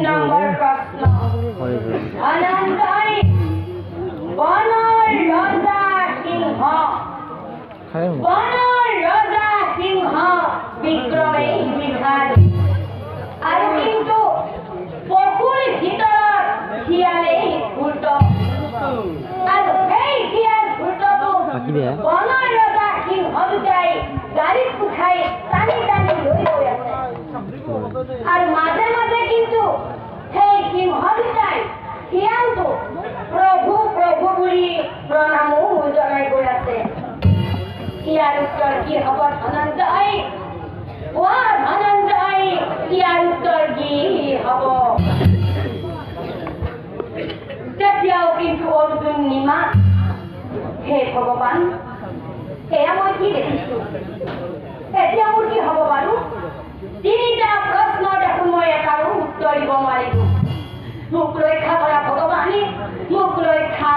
নম্বর প্রশ্ন ধনঞ্জয় বনর রাজা সিংহ বনর রাজা সিংহ বিক্রমে বিধারী আর কিন্তু পকুর ভিতর শিয়ালে ঘুরত আর এই শিয়াল ঘুরত বনর রাজা সিংহ দুটাই গাড়ি উঠাই টানি টানি লই গৈ আছে আর মাঝে মাঝে কিন্তু সেই সিংহ দুটাই শিয়ালটো প্রভু প্রভু বুলি প্ৰণামো জনাই গৈ আছে ইয়াৰ উত্তৰ কি হ'ব ধনঞ্জয় ও ধনঞ্জয় ইয়াৰ উত্তৰ কি হ'ব তেতিয়াও কিন্তু অৰ্জুন নিমাত হে ভগৱান এয়া মই কি দেখিছো এতিয়া মোৰ কি হ'ব বাৰু তিনিটা প্ৰশ্ন দেখোন মই এটাৰো উত্তৰ দিব নোৱাৰিলো মোক ৰক্ষা কৰা ভগৱানে মোক ৰক্ষা